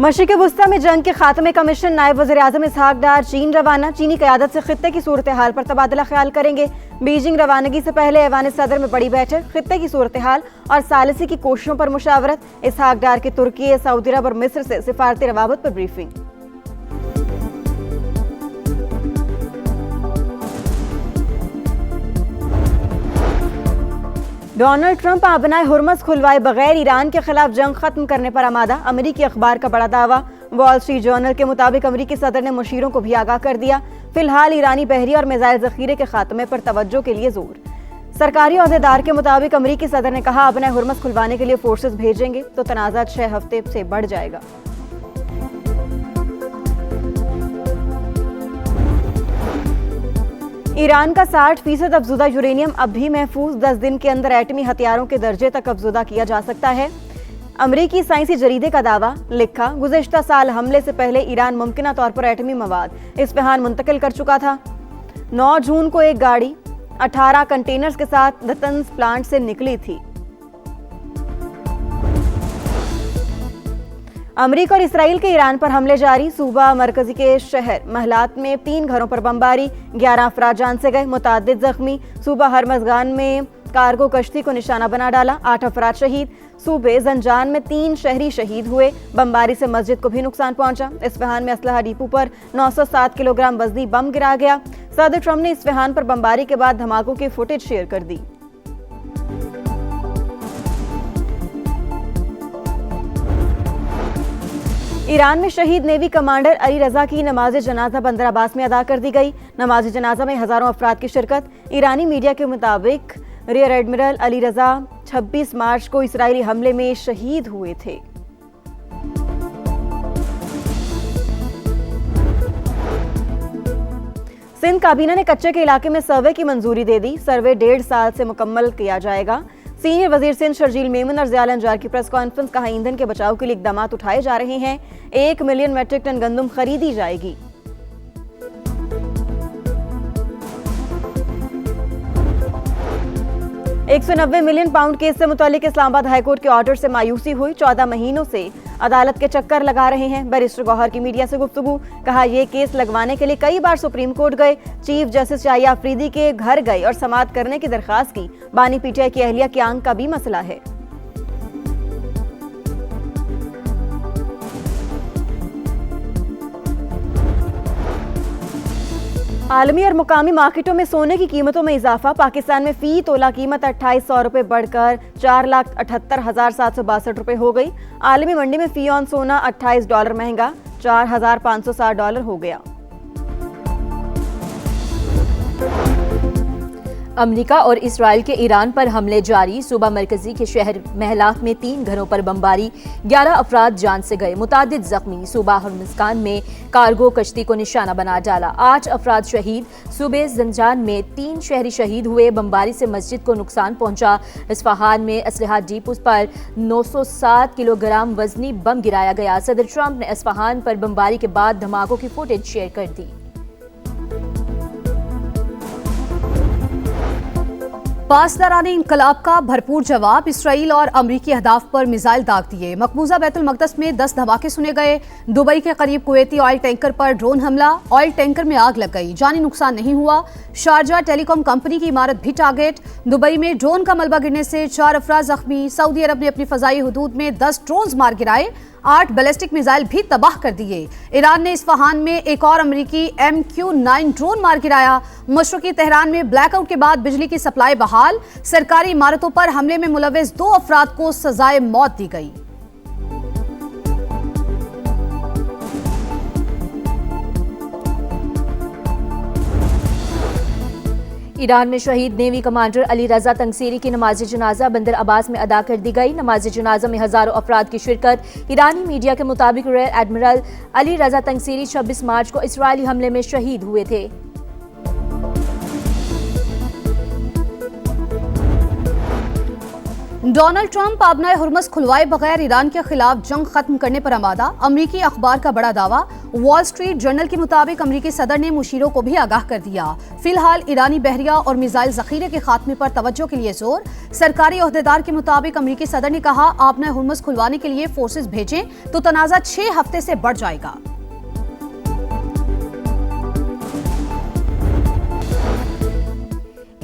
मशरिक़ वुस्ता में जंग के खात्मे का मिशन नायब वज़ीर-ए-आज़म इसहाक डार चीन रवाना। चीनी क़यादत से खित्ते की सूरत हाल पर तबादला ख्याल करेंगे। बीजिंग रवानगी से पहले ऐवान सदर में बड़ी बैठक, खित्ते की सूरत हाल और सालिसी की कोशिशों पर मुशावरत। इसहाक डार की तुर्की, सऊदी अरब और मिस्र से सिफारती रवाबत पर ब्रीफिंग। डोनाल्ड ट्रंप आबनाए हुर्मस खुलवाए बगैर ईरान के खिलाफ जंग खत्म करने पर आमादा। अमरीकी अखबार का बड़ा दावा। वॉल स्ट्रीट जर्नल के मुताबिक अमरीकी सदर ने मुशीरों को भी आगाह कर दिया। फिलहाल ईरानी बहरी और मिसाइल जखीरे के खात्मे पर तवज्जो के लिए जोर। सरकारी ओहदेदार के मुताबिक अमरीकी सदर ने कहा, आबनाए हुर्मस खुलवाने के लिए फोर्सेस भेजेंगे तो तनाज़ा 6 हफ्ते से बढ़ जाएगा। ईरान का 60% अफजुदा यूरेनियम अब भी महफूज। 10 दिन के अंदर एटमी हथियारों के दर्जे तक अफजुदा किया जा सकता है। अमरीकी साइंसी जरीदे का दावा। लिखा, गुज़िश्ता साल हमले से पहले ईरान मुमकिना तौर पर एटमी मवाद इस्फहान मुंतकिल कर चुका था। 9 जून को एक गाड़ी 18 कंटेनर्स के साथ नतंज प्लांट से निकली थी। अमरीका और इसराइल के ईरान पर हमले जारी। सूबा मरकजी के शहर महलात में 3 घरों पर बमबारी, 11 अफराद जान से गए, मुतादिद जख्मी। सूबा हरमजगान में कार्गो कश्ती को निशाना बना डाला, 8 अफराद शहीद। सूबे जंजान में 3 शहरी शहीद हुए। बमबारी से मस्जिद को भी नुकसान पहुंचा। इस्फहान में असलहा डिपो पर 907 किलोग्राम वजनी बम गिरा गया। सदर ट्रंप ने इस्फहान पर बमबारी के बाद धमाकों की फुटेज शेयर कर दी। ईरान में शहीद नेवी कमांडर अली रजा की नमाज जनाजा बंदर अब्बास में अदा कर दी गई। नमाज जनाजा में हजारों अफराद की शिरकत। ईरानी मीडिया के मुताबिक रियर एडमिरल अली रजा 26 मार्च को इसराइली हमले में शहीद हुए थे। सिंध काबीना ने कच्चे के इलाके में सर्वे की मंजूरी दे दी। सर्वे 1.5 साल से मुकम्मल किया जाएगा। सीनियर वजीर सिंध शर्जील मेमन और ज़ियाल अंजार की प्रेस कॉन्फ्रेंस। कहा, ईंधन के बचाव के लिए इकदाम उठाए जा रहे हैं। 1 मिलियन मेट्रिक टन गंदम खरीदी जाएगी। £190 मिलियन केस से मुतालिक इस्लामाबाद हाईकोर्ट के ऑर्डर से मायूसी हुई। 14 महीनों से अदालत के चक्कर लगा रहे हैं। बैरिस्टर गौहर की मीडिया से गुफ्तगू। कहा, यह केस लगवाने के लिए कई बार सुप्रीम कोर्ट गए, चीफ जस्टिस शाहिया अफरीदी के घर गए और समाअत करने की दरखास्त की। बानी पीटीआई की अहलिया की आंख का भी मसला है। आलमी और मुकामी मार्केटों में सोने की कीमतों में इजाफा। पाकिस्तान में फी तोला कीमत 2800 रुपये बढ़कर $4,78,762 रुपये हो गई। आलमी मंडी में फी ऑन सोना $28 महंगा $4,560 हो गया। अमेरिका और इसराइल के ईरान पर हमले जारी। सूबा मरकजी के शहर महलात में 3 घरों पर बमबारी, 11 अफराद जान से गए, मुतादिद जख्मी। सूबा हरमजगान में कार्गो कश्ती को निशाना बना डाला, 8 अफराद शहीद। सूबे जंजान में 3 शहरी शहीद हुए। बमबारी से मस्जिद को नुकसान पहुंचा। इस्फहान में असलहा डिपो पर 907 किलोग्राम वजनी बम गिराया गया। सदर ट्रंप ने इस्फहान पर बमबारी के बाद धमाकों की फुटेज शेयर कर दी। पासदाराने इनकलाब का भरपूर जवाब। इसराइल और अमरीकी अहदाफ पर मिसाइल दाग दिए। मकबूजा बैतुल मकदस में 10 धमाके सुने गए। दुबई के करीब कुवैती ऑयल टैंकर पर ड्रोन हमला, ऑयल टैंकर में आग लग गई, जानी नुकसान नहीं हुआ। शारजा टेलीकॉम कंपनी की इमारत भी टारगेट। दुबई में ड्रोन का मलबा गिरने से 4 अफराद जख्मी। सऊदी अरब ने अपनी फजाई हुदूद में 10 ड्रोन मार गिराए, 8 बैलिस्टिक मिसाइल भी तबाह कर दिए। ईरान ने इस्फहान में एक और अमरीकी MQ-9 ड्रोन मार गिराया। मशरक़ी तेहरान में ब्लैकआउट के बाद बिजली की सप्लाई बहाल। सरकारी इमारतों पर हमले में मुलव्विस 2 अफराद को सजाए मौत दी गई। ईरान में शहीद नेवी कमांडर अली रजा तंगसीरी की नमाज जनाजा बंदर अब्बास में अदा कर दी गई। नमाज जनाजा में हजारों अफराद की शिरकत। ईरानी मीडिया के मुताबिक रियर एडमिरल अली रजा तंगसीरी 26 मार्च को इसराइली हमले में शहीद हुए थे। डोनाल्ड ट्रंप आबनाए हुर्मस खुलवाए बगैर ईरान के खिलाफ जंग खत्म करने पर आमादा। अमरीकी अखबार का बड़ा दावा। वॉल स्ट्रीट जर्नल के मुताबिक अमरीकी सदर ने मुशीरों को भी आगाह कर दिया। फिलहाल ईरानी बहरिया और मिसाइल जखीरे के खात्मे पर तवज्जो के लिए जोर। सरकारी ओहदेदार के मुताबिक अमरीकी सदर ने कहा, आबनाए हुर्मस खुलवाने के लिए फोर्सेस भेजें तो तनाजा 6 हफ्ते से बढ़ जाएगा।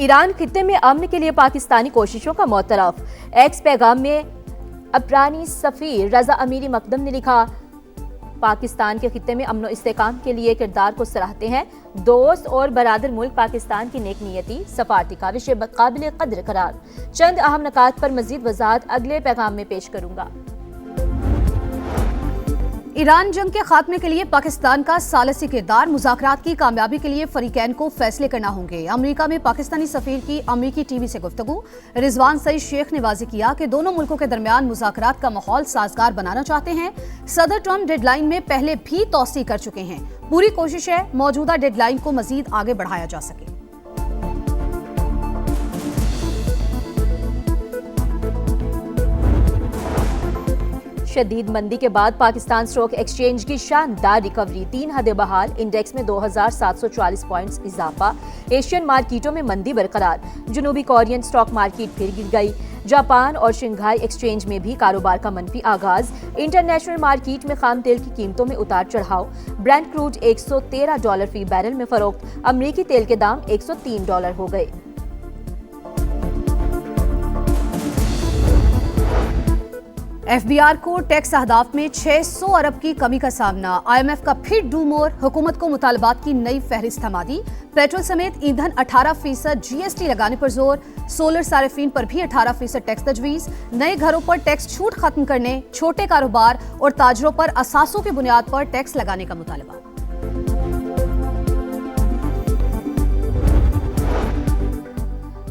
ईरान खित्ते में अमन के लिए पाकिस्तानी कोशिशों का मोतरफ। एक्स पैगाम में अपरानी सफीर रजा अमीरी मकदम ने लिखा, पाकिस्तान के खित्ते में अमन इस्तेकाम के लिए किरदार को सराहते हैं। दोस्त और बरादर मुल्क पाकिस्तान की नेक नियति सफारती काविश काबिल कदर करार। चंद अहम नकात पर मजीद वजाहत अगले पैगाम में पेश करूंगा। ईरान जंग के खात्मे के लिए पाकिस्तान का सालसी किरदार। मुज़ाकरात की कामयाबी के लिए फरीकैन को फैसले करना होंगे। अमेरिका में पाकिस्तानी सफीर की अमेरिकी टीवी से गुफ्तगू। रिजवान सईद शेख ने वाज़ेह किया कि दोनों मुल्कों के दरमियान मुज़ाकरात का माहौल साजगार बनाना चाहते हैं। सदर ट्रंप डेडलाइन में पहले भी तौसीह कर चुके हैं। पूरी कोशिश है मौजूदा डेडलाइन को मजीद आगे बढ़ाया जा सके। शदीद मंदी के बाद पाकिस्तान स्टॉक एक्सचेंज की शानदार रिकवरी। 3 हदें बहाल। इंडेक्स में 2740 पॉइंट्स इजाफा। एशियन मार्केटों में मंदी बरकरार। जनूबी कोरियन स्टॉक मार्केट फिर गिर गई। जापान और शंघाई एक्सचेंज में भी कारोबार का मनफी आगाज। इंटरनेशनल मार्केट में खाम तेल की कीमतों में उतार चढ़ाव। ब्रेंट क्रूड $113 फी बैरल में फरोख्त। अमरीकी तेल के दाम $103 हो गए। एफबीआर को टैक्स अहदाफ में 600 अरब की कमी का सामना। IMF का फिर डू मोर। हुकूमत को मुतालबात की नई फहरिस्त थमा दी। पेट्रोल समेत ईंधन 18% GST लगाने पर जोर। सोलर सारिफीन पर भी 18% टैक्स तजवीज। नए घरों पर टैक्स छूट खत्म करने, छोटे कारोबार और ताजरों पर असासों की बुनियाद पर टैक्स लगाने का मुतालबा।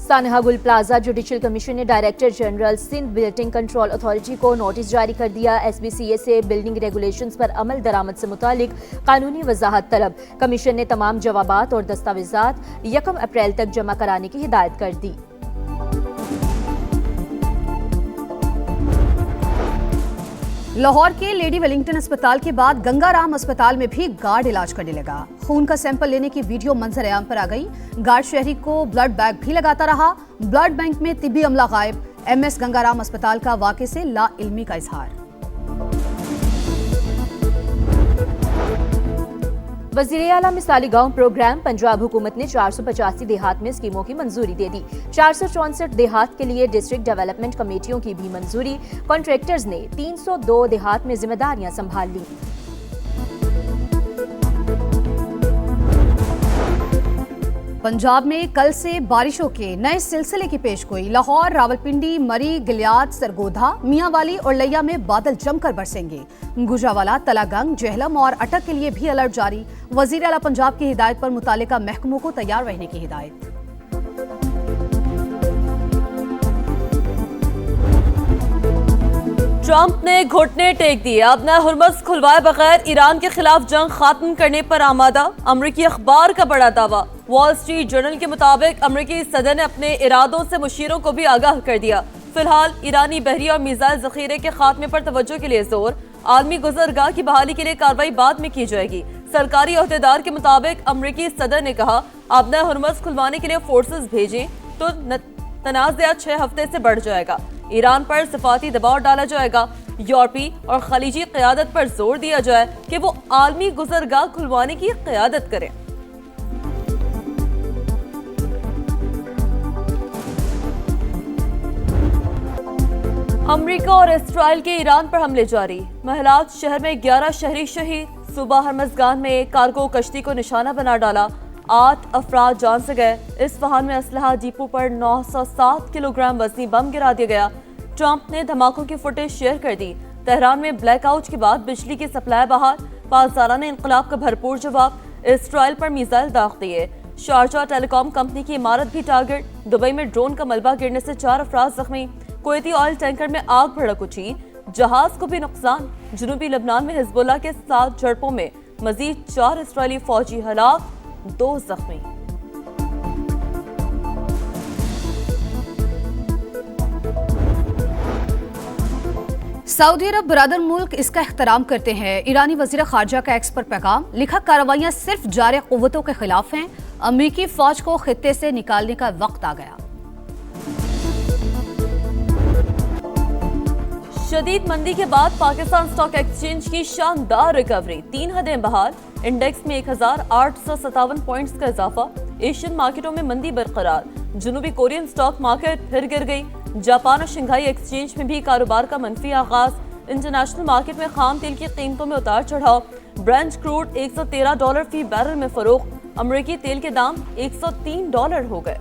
सानहा गुल प्लाजा जुडिशल कमीशन ने director general Sindh building control authority को नोटिस जारी कर दिया। SBCA से बिल्डिंग रेगुलेशंस पर अमल दरामद से मुतालिक कानूनी वजाहत तलब। कमीशन ने तमाम जवाबात और दस्तावेजात 1 अप्रैल तक जमा कराने की हिदायत कर दी। लाहौर के लेडी वेलिंगटन अस्पताल के बाद गंगाराम अस्पताल में भी गार्ड इलाज करने लगा। खून का सैंपल लेने की वीडियो मंजर-ए-आम पर आ गई। गार्ड शहरी को ब्लड बैग भी लगाता रहा। ब्लड बैंक में तिब्बी अमला गायब। MS गंगाराम अस्पताल का वाक़े से लाइल्मी का इजहार। वज़ीर आला मिसाली गांव प्रोग्राम। पंजाब हुकूमत ने 485 देहात में स्कीमों की मंजूरी दे दी। 464 देहात के लिए डिस्ट्रिक्ट डेवलपमेंट कमेटियों की भी मंजूरी। कॉन्ट्रैक्टर्स ने 302 देहात में जिम्मेदारियां संभाल ली। पंजाब में कल से बारिशों के नए सिलसिले की पेशगोई। लाहौर, रावलपिंडी, मरी, गिलियाद, सरगोधा, मियांवाली और लिया में बादल जमकर बरसेंगे। गुजरावाला, तलागंग, जेहलम और अटक के लिए भी अलर्ट जारी। वजीर आला पंजाब की हिदायत पर मुतालिका महकमों को तैयार रहने की हिदायत। ट्रंप ने घुटने टेक दिए। अपना हुर्मस खुलवाए बगैर ईरान के खिलाफ जंग खत्म करने पर आमादा। अमरीकी अखबार का बड़ा दावा। वॉल स्ट्रीट जर्नल के मुताबिक अमरीकी सदर ने अपने इरादों से मुशीरों को भी आगाह कर दिया। फिलहाल ईरानी बहरिया और मिसाइल जखीरे के खात्मे पर तवज्जो के लिए जोर। आलमी गुजरगाह की बहाली के लिए कार्रवाई बाद में की जाएगी। सरकारी ओहदेदार के मुताबिक अमरीकी सदर ने कहा, अपना हुर्मस खुलवाने के लिए फोर्सेस भेजें तो तनाज़ा 6 हफ्ते से बढ़ जाएगा। ईरान पर सिफाती दबाव डाला जाएगा। यूरोपी और खलीजी क़यादत पर जोर दिया जाए कि वो आलमी गुजरगाह खुलवाने की क़यादत करें। अमरीका और इसराइल के ईरान पर हमले जारी। महलात शहर में 11 शहरी शहीद। सूबा हरमज़गान में कार्गो कश्ती को निशाना बना डाला। 8 अफराद जान से गए। इस्फहान में असलहा डिपो पर 907 किलोग्राम वजनी बम गिरा दिया गया। ट्रंप ने धमाकों की फुटेज शेयर कर दी। तेहरान में ब्लैकआउट के बाद बिजली की सप्लाई बहाल। पासदाराना इनकलाब का भरपूर जवाब। इसराइल पर मिसाइल दाग दिए। शारजा टेलीकॉम कंपनी की इमारत भी टारगेट। दुबई में ड्रोन का मलबा गिरने से 4 अफराद जख्मी। कुवैती ऑयल टैंकर में आग भड़क उठी। जहाज को भी नुकसान। जनूबी लबनान में हिजबुल्लाह के साथ झड़पों में मजीद 4 इसराइली फौजी हलाक, 2 जख्मी। सऊदी अरब बरादर मुल्क इसका एहतराम करते हैं। ईरानी वजीर खारजा का एक्स पर पैगाम, लिखा कार्रवाइयां सिर्फ जारी कुव्वतों के खिलाफ हैं। अमरीकी फौज को खित्ते से निकालने का वक्त आ गया। शदीद मंदी के बाद पाकिस्तान स्टॉक एक्सचेंज की शानदार रिकवरी, 3 हदें बहाल, इंडेक्स में 1857 पॉइंट्स का इजाफा। एशियन मार्केटों में मंदी बरकरार, जनूबी कोरियन स्टॉक मार्केट फिर गिर गई। जापान और शंघाई एक्सचेंज में भी कारोबार का मनफी आगाज। इंटरनेशनल मार्केट में खाम तेल की कीमतों में उतार चढ़ाव, ब्रेंट क्रूड $113 फी बैरल में फरोख्त, अमरीकी तेल के दाम $103 हो गए।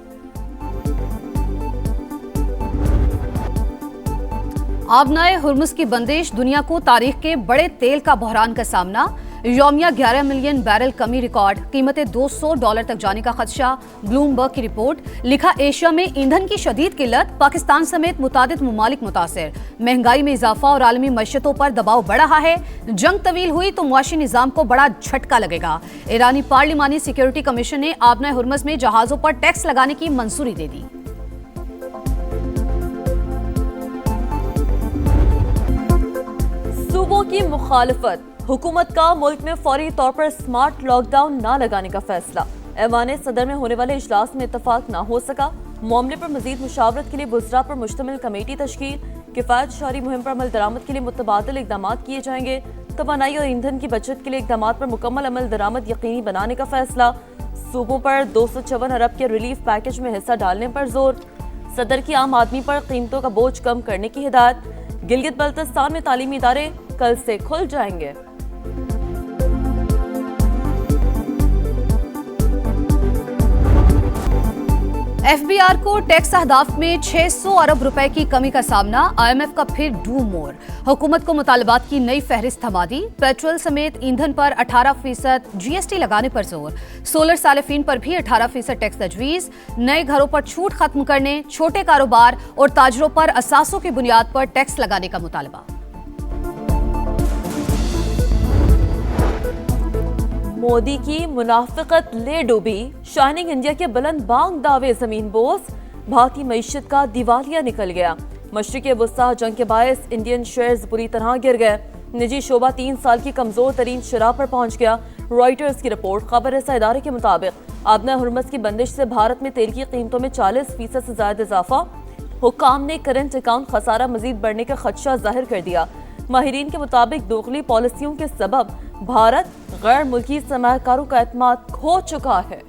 आबनाए हुर्मुज की बंदिश, दुनिया को तारीख के बड़े तेल का बहरान का सामना। यौमिया 11 मिलियन बैरल कमी रिकॉर्ड, कीमतें $200 तक जाने का खदशा। ब्लूमबर्ग की रिपोर्ट, लिखा एशिया में ईंधन की शदीद किल्लत, पाकिस्तान समेत मुतादिद मुमालिक मुतासिर। महंगाई में इजाफा और आलमी मईशतों पर दबाव बढ़ रहा है। जंग तवील हुई तो मुआशी निजाम को बड़ा झटका लगेगा। ईरानी पार्लिमानी सिक्योरिटी कमीशन ने आबनाए हुर्मुज में जहाजों पर टैक्स लगाने की मंजूरी दे दी। सूबों की मुखालफत, हुकूमत का मुल्क में फौरी तौर पर स्मार्ट लॉकडाउन न लगाने का फैसला। ऐवान सदर में होने वाले इजलास में इत्तफाक न हो सका। मामले पर मजीद मुशावरत के लिए बुज़रा पर मुश्तमिल कमेटी तश्कील। किफ़ायत शहरी मुहिम पर अमल दरामद के लिए मुतबादिल इक़दाम किए जाएंगे। तवानाई और ईंधन की बचत के लिए इक़दाम पर मुकम्मल अमल दरामद यकीनी बनाने का फैसला। सूबों पर 254 अरब के रिलीफ पैकेज में हिस्सा डालने पर जोर। सदर की आम आदमी पर कीमतों का बोझ कम करने की हिदायत। गिलगित बल्तिस्तान में तालीमी इदारे कल से खुल जाएंगे। एफबीआर को टैक्स अहदाफ में 600 अरब रुपए की कमी का सामना। IMF का फिर डू मोर, हुकूमत को मुतालबात की नई फहरिस्त थमा दी। पेट्रोल समेत ईंधन पर 18% GST लगाने पर जोर। सोलर सालिफीन पर भी 18% टैक्स तजवीज। नए घरों पर छूट खत्म करने, छोटे कारोबार और ताजरों पर असासों की बुनियाद पर टैक्स लगाने का मुतालबा। मोदी की मुनाफिकत ले डूबी, शाइनिंग इंडिया के बुलंद बांग दावे जमीन बोस। भारतीय मईशत का दिवालिया निकल गया। मशरिक़ वस्ता जंग के बायस इंडियन शेयर्स बुरी तरह गिर गए। निजी शोबा 3 साल की कमजोर तरीन शरह पर पहुंच गया। रॉयटर्स की रिपोर्ट, खबर रसा इदारे के मुताबिक आबना हुर्मुज की बंदिश से भारत में तेल की कीमतों में 40% से ज्यादा इजाफा। हुक्काम ने करंट अकाउंट खसारा मजीद बढ़ने का खदशा जाहिर कर दिया। माहिरीन के मुताबिक दोगली पॉलिसियों के सबब भारत गैर मुल्की सरमायाकारों का एतमाद खो चुका है।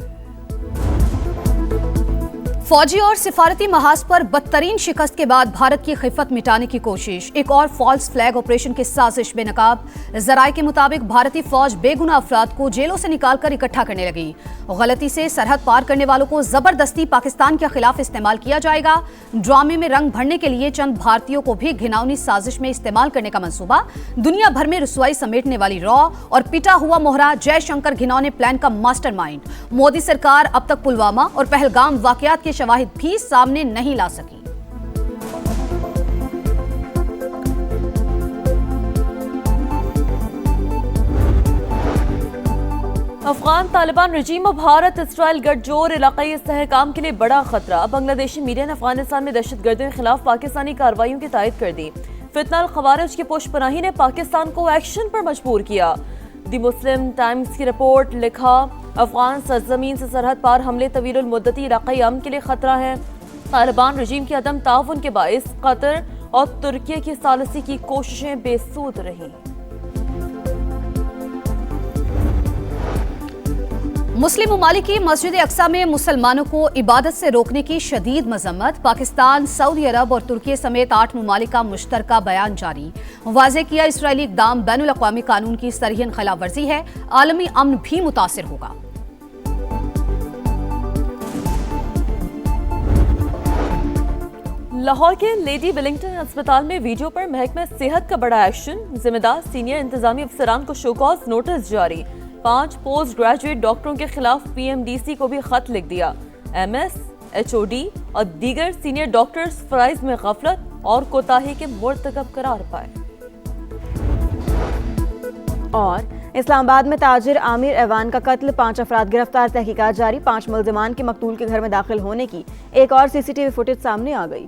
फौजी और सिफारती महाज पर बदतरीन शिकस्त के बाद भारत की खिफत मिटाने की कोशिश। एक और फॉल्स फ्लैग ऑपरेशन की साजिश बेनकाब। जराये के मुताबिक भारतीय फौज बेगुनाह अफराद को जेलों से निकालकर इकट्ठा करने लगी। गलती से सरहद पार करने वालों को जबरदस्ती पाकिस्तान के खिलाफ इस्तेमाल किया जाएगा। ड्रामे में रंग भरने के लिए चंद भारतीयों को भी घिनौनी साजिश में इस्तेमाल करने का मंसूबा। दुनिया भर में रुसवाई समेटने वाली रॉ और पिटा हुआ मोहरा जयशंकर घिनौने प्लान का मास्टरमाइंड। मोदी सरकार अब तक पुलवामा और पहलगाम वाकयात के शवाहिद भी सामने नहीं ला सकी। अफगान तालिबान रजीम और भारत इसराइल गठजोड़ इलाकाई इस्तेहकाम के लिए बड़ा खतरा। बांग्लादेशी मीडिया ने अफगानिस्तान में दहशतगर्दियों के खिलाफ पाकिस्तानी कार्रवाइयों की तायद कर दी। फितना अल खवारिज की पुष्पनाही ने पाकिस्तान को एक्शन पर मजबूर किया। द मुस्लिम टाइम्स की रिपोर्ट, लिखा अफगान सरजमीन से सरहद पार हमले तवील मुद्दती इलाकाई अमन के लिए खतरा है। तालिबान रजीम की अदम ताउन के बायस कतर और तुर्की की सालिसी की कोशिशें बेसूद रहीं। मुस्लिम ममालिक की मस्जिद अक्सा में मुसलमानों को इबादत से रोकने की शदीद मजम्मत। पाकिस्तान, सऊदी अरब और तुर्की समेत 8 ममालिक का मुश्तरका बयान जारी। वाज़ेह किया इसराइली इक़दाम बैनुल अक़वामी कानून की सरहीन खिलाफ वर्जी है। आलमी अमन भी मुतासिर होगा। लाहौर के लेडी विलिंगटन अस्पताल में वीडियो पर महकमा सेहत का बड़ा एक्शन। जिम्मेदार सीनियर इंतजामी अफसरान को शोकॉज नोटिस जारी। 5 पोस्ट ग्रेजुएट डॉक्टरों के खिलाफ PMDC को भी खत लिख दिया। MS, HOD और दीगर सीनियर डॉक्टर्स फराइज में गफलत और कोताही के मुर्तकब करार पाए। और इस्लामाबाद में ताजिर आमिर ऐवान का कत्ल, 5 अफराद गिरफ्तार, तहकीकात जारी। 5 मुल्जिमान के मकतूल के घर में दाखिल होने की एक और CCTV फुटेज सामने आ गई।